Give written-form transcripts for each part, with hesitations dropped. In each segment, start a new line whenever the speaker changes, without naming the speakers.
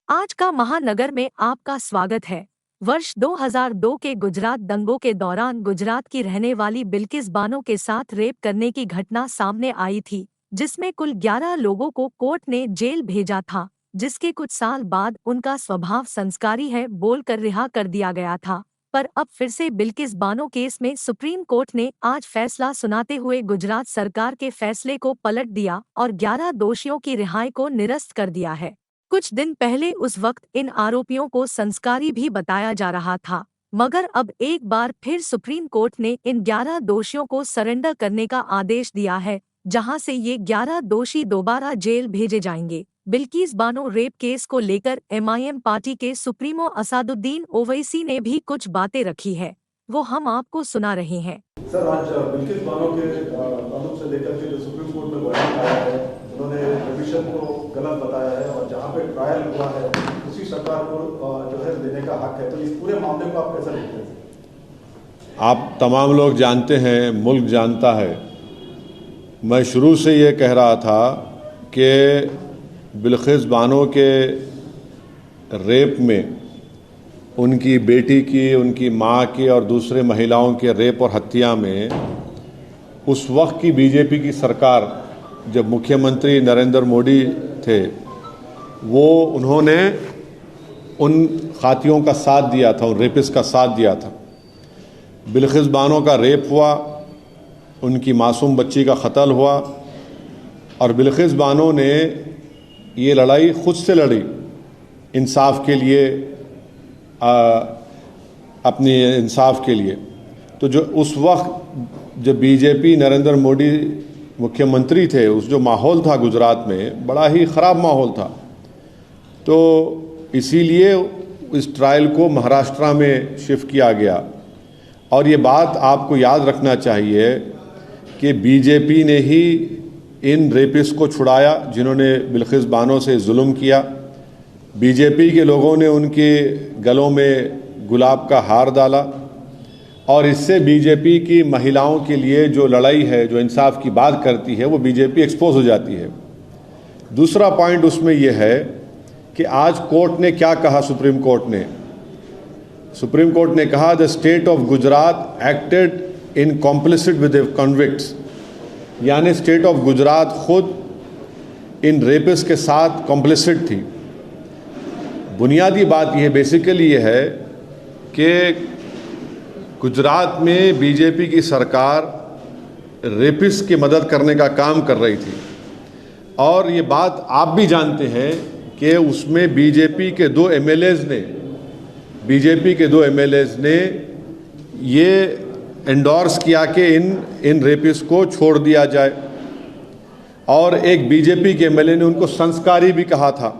आज का महानगर में आपका स्वागत है। वर्ष 2002 के गुजरात दंगों के दौरान गुजरात की रहने वाली बिल्किस बानो के साथ रेप करने की घटना सामने आई थी, जिसमें कुल 11 लोगों को कोर्ट ने जेल भेजा था, जिसके कुछ साल बाद उनका स्वभाव संस्कारी है बोलकर रिहा कर दिया गया था। पर अब फिर से बिल्किस बानो केस में सुप्रीम कोर्ट ने आज फैसला सुनाते हुए गुजरात सरकार के फैसले को पलट दिया और 11 दोषियों की रिहाई को निरस्त कर दिया है। कुछ दिन पहले उस वक्त इन आरोपियों को संस्कारी भी बताया जा रहा था, मगर अब एक बार फिर सुप्रीम कोर्ट ने इन 11 दोषियों को सरेंडर करने का आदेश दिया है, जहां से ये 11 दोषी दोबारा जेल भेजे जाएंगे। बिल्किस बानो रेप केस को लेकर एमआईएम पार्टी के सुप्रीमो असदुद्दीन ओवैसी ने भी कुछ बातें रखी है, वो हम आपको सुना रहे हैं।
सर, आज बिल्किस बानो के ताल्लुक से लेकर के जो सुप्रीम कोर्ट में बयान आया है, उन्होंने रिविजन को गलत बताया है और जहां पे ट्रायल हुआ है उसी सरकार को जो है देने का हक है, तो इस पूरे मामले को आप कैसे देखते हैं?
आप तमाम लोग जानते हैं, मुल्क जानता है, मैं शुरू से ये कह रहा था कि बिल्किस बानो के रेप में उनकी बेटी की, उनकी माँ की और दूसरे महिलाओं के रेप और हत्या में उस वक्त की बीजेपी की सरकार, जब मुख्यमंत्री नरेंद्र मोदी थे, उन्होंने उन खातियों का साथ दिया था, उन रेपिस्ट का साथ दिया था। बिल्किस बानो का रेप हुआ, उनकी मासूम बच्ची का कत्ल हुआ और बिल्किस बानो ने ये लड़ाई खुद से लड़ी इंसाफ के लिए, अपने इंसाफ के लिए। तो जो उस वक्त जब बीजेपी नरेंद्र मोदी मुख्यमंत्री थे, उस जो माहौल था गुजरात में, बड़ा ही ख़राब माहौल था। तो इसीलिए इस ट्रायल को महाराष्ट्र में शिफ्ट किया गया। और ये बात आपको याद रखना चाहिए कि बीजेपी ने ही इन रेपिस्ट को छुड़ाया जिन्होंने बिल्किस बानो से जुल्म किया। बीजेपी के लोगों ने उनके गलों में गुलाब का हार डाला और इससे बीजेपी की महिलाओं के लिए जो लड़ाई है, जो इंसाफ की बात करती है, वो बीजेपी एक्सपोज हो जाती है। दूसरा पॉइंट उसमें यह है कि आज कोर्ट ने क्या कहा, सुप्रीम कोर्ट ने कहा the state of Gujarat acted in complicit with the convicts, यानी स्टेट ऑफ गुजरात खुद इन रेपिस्ट के साथ कॉम्प्लिसिट थी। बुनियादी बात यह बेसिकली ये है कि गुजरात में बीजेपी की सरकार रेपिस्ट की मदद करने का काम कर रही थी और ये बात आप भी जानते हैं कि उसमें बीजेपी के दो एमएलएज ने ये एंडोर्स किया कि इन रेपिस्ट को छोड़ दिया जाए और एक बीजेपी के एमएलए ने उनको संस्कारी भी कहा था।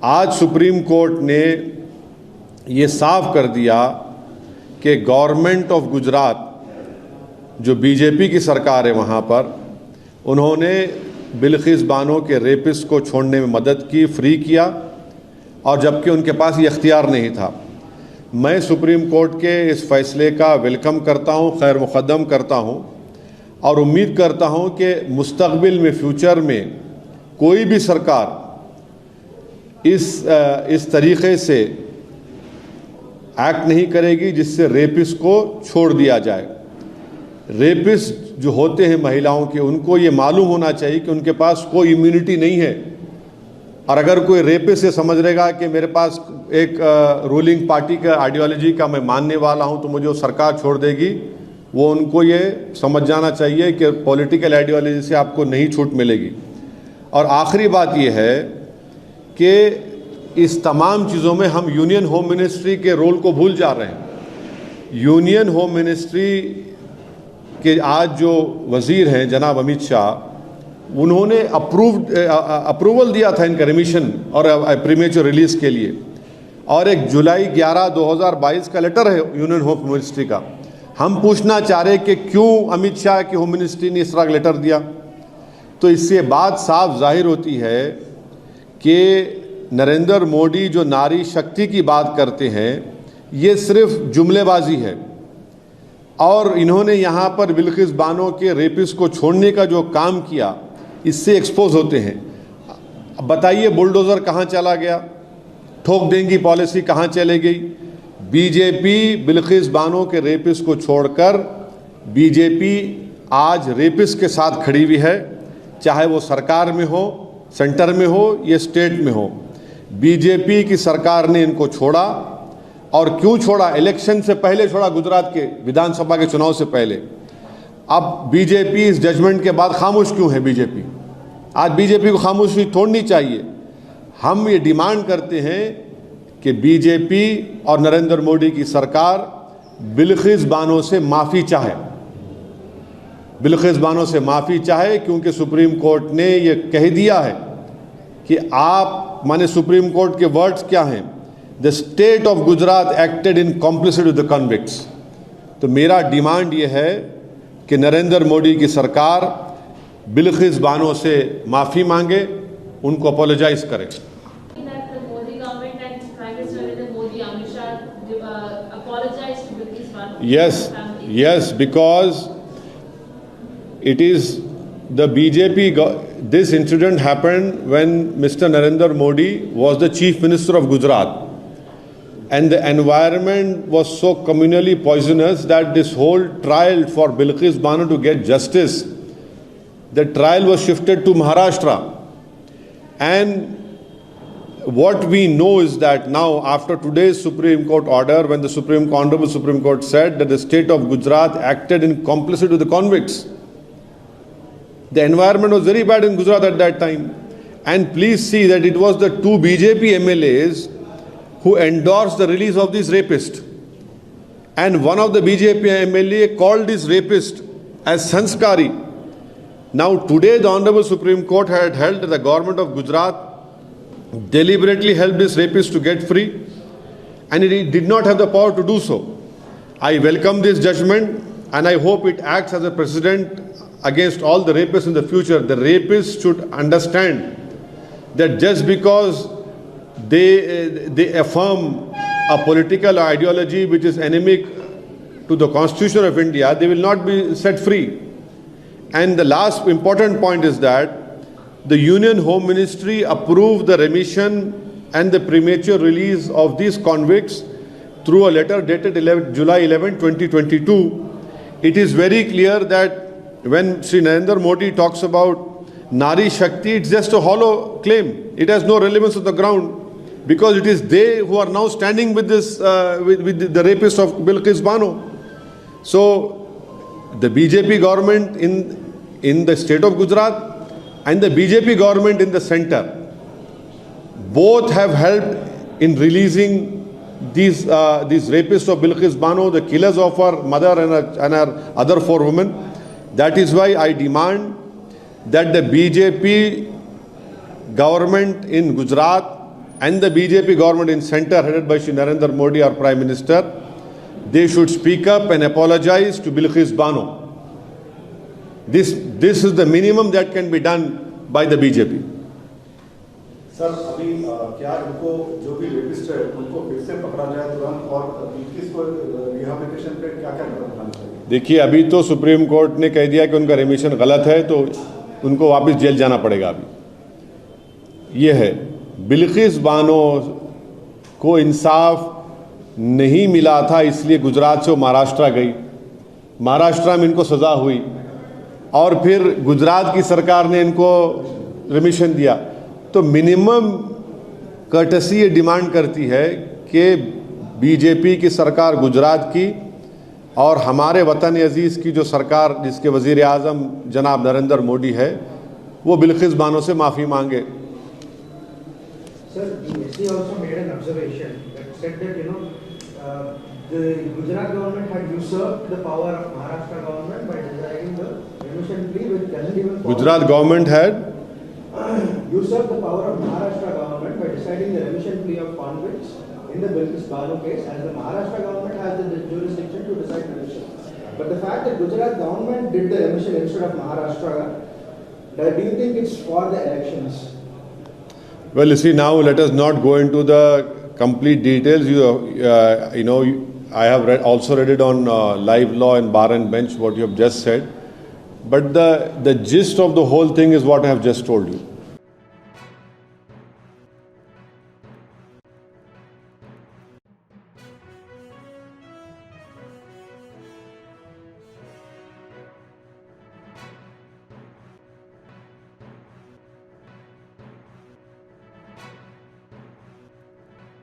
आज सुप्रीम कोर्ट ने ये साफ कर दिया कि गवर्नमेंट ऑफ गुजरात, जो बीजेपी की सरकार है वहाँ पर, उन्होंने बिल्किस बानो के रेपिस्ट को छोड़ने में मदद की, फ्री किया, और जबकि उनके पास ये इख्तियार नहीं था। मैं सुप्रीम कोर्ट के इस फैसले का वेलकम करता हूँ, खैर मुक़द्दम करता हूँ और उम्मीद करता हूँ कि मुस्तक़बिल में, फ्यूचर में कोई भी सरकार इस तरीक़े से एक्ट नहीं करेगी जिससे रेपिस्ट को छोड़ दिया जाए। रेपिस्ट जो होते हैं महिलाओं के, उनको ये मालूम होना चाहिए कि उनके पास कोई इम्यूनिटी नहीं है, और अगर कोई रेपिस्ट से समझ लेगा कि मेरे पास एक रूलिंग पार्टी का आइडियोलॉजी का मैं मानने वाला हूं तो मुझे वो सरकार छोड़ देगी, वो उनको ये समझ जाना चाहिए कि पॉलिटिकल आइडियोलॉजी से आपको नहीं छूट मिलेगी। और आखिरी बात ये है कि इस तमाम चीज़ों में हम यूनियन होम मिनिस्ट्री के रोल को भूल जा रहे हैं। यूनियन होम मिनिस्ट्री के आज जो वज़ीर हैं जनाब अमित शाह, उन्होंने अप्रूवल दिया था इनका रिमिशन और प्रीमेच्योर रिलीज़ के लिए, और एक जुलाई 11, 2022 का लेटर है यूनियन होम मिनिस्ट्री का। हम पूछना चाह रहे कि क्यों अमित शाह की होम मिनिस्ट्री ने इस तरह लेटर दिया। तो इससे बात साफ जाहिर होती है कि नरेंद्र मोदी जो नारी शक्ति की बात करते हैं, ये सिर्फ जुमलेबाजी है, और इन्होंने यहाँ पर बिल्किस बानो के रेपिस्ट को छोड़ने का जो काम किया, इससे एक्सपोज होते हैं। अब बताइए बुलडोज़र कहाँ चला गया, ठोक देंगी पॉलिसी कहाँ चले गई। बीजेपी बिल्किस बानो के रेपिस्ट को छोड़कर बीजेपी आज रेपिस्ट के साथ खड़ी हुई है, चाहे वो सरकार में हो, सेंटर में हो या स्टेट में हो। बीजेपी की सरकार ने इनको छोड़ा, और क्यों छोड़ा? इलेक्शन से पहले छोड़ा, गुजरात के विधानसभा के चुनाव से पहले। अब बीजेपी इस जजमेंट के बाद खामोश क्यों है? बीजेपी आज बीजेपी को खामोशी तोड़नी चाहिए। हम ये डिमांड करते हैं कि बीजेपी और नरेंद्र मोदी की सरकार बिल्किस बानो से माफ़ी चाहे, बिल्किस बानो से माफ़ी चाहे, क्योंकि सुप्रीम कोर्ट ने ये कह दिया है कि आप, माने सुप्रीम कोर्ट के वर्ड्स क्या हैं? The state of Gujarat acted in complicit with the convicts. तो मेरा डिमांड ये है कि नरेंद्र मोदी की सरकार बिल्किस बानो से माफ़ी मांगे, उनको अपोलोजाइज करें। Yes, because it is the BJP. This incident happened when Mr. Narendra Modi was the Chief Minister of Gujarat, and the environment was so communally poisonous that this whole trial for Bilkis Bano to get justice, the trial was shifted to Maharashtra. And what we know is that now, after today's Supreme Court order, when the Honorable Supreme Court said that the state of Gujarat acted in complicity with the convicts, the environment was very bad in Gujarat at that time. And please see that it was the two BJP MLAs who endorsed the release of these rapists. And one of the BJP MLA called this rapist as sanskari. Now today the Honorable Supreme Court had held that the government of Gujarat deliberately helped this rapist to get free, and it did not have the power to do so. I welcome this judgment, and I hope it acts as a precedent against all the rapists in the future. The rapists should understand that just because they affirm a political ideology which is endemic to the Constitution of India, they will not be set free. And the last important point is that the Union Home Ministry approved the remission and the premature release of these convicts through a letter dated July 11, 2022. It is very clear that when Sri Narendra Modi talks about Nari Shakti, it's just a hollow claim. It has no relevance on the ground, because it is they who are now standing with this, with the rapist of Bilkis Bano. So the BJP government in the state of Gujarat and the BJP government in the center both have helped in releasing these rapists of Bilkis Bano, the killers of her mother and her other four women. That is why I demand that the BJP government in Gujarat and the BJP government in center, headed by Shri Narendra Modi, our Prime Minister, they should speak up and apologize to Bilkis Bano. This is the minimum that can be done by the BJP.
Sir, अभी क्या इनको जो भी rapist है उनको फिर से पकड़ा जाए तुरंत, और बिल्किस को रिहैबिलिटेशन पे क्या क्या कदम उठाना चाहिए?
देखिए, अभी तो सुप्रीम कोर्ट ने कह दिया कि उनका रेमिशन गलत है, तो उनको वापस जेल जाना पड़ेगा। अभी ये है, बिल्किस बानो को इंसाफ नहीं मिला था, इसलिए गुजरात से वो महाराष्ट्र गई, महाराष्ट्र में इनको सज़ा हुई, और फिर गुजरात की सरकार ने इनको रिमिशन दिया। तो मिनिमम कर्टसी ये डिमांड करती है कि बीजेपी की सरकार गुजरात की और हमारे वतन अजीज़ की जो सरकार, जिसके वज़ीर आज़म जनाब नरेंद्र मोदी है, वो बिल्किस बानो से माफ़ी मांगे।
Sir, the SC also made an observation that said that the Gujarat government had usurped the power of Maharashtra government by deciding the remission plea, which doesn't even follow. Gujarat government had usurped the power of Maharashtra government by deciding the remission plea of convicts in the Bilkis Bano case, as the Maharashtra government has the jurisdiction to decide remission. But the fact that Gujarat government did the remission instead of Maharashtra, do you think it's for the elections?
Well, you see, now let us not go into the complete details. I have also read it on Live Law and Bar and Bench what you have just said. But the gist of the whole thing is what I have just told you.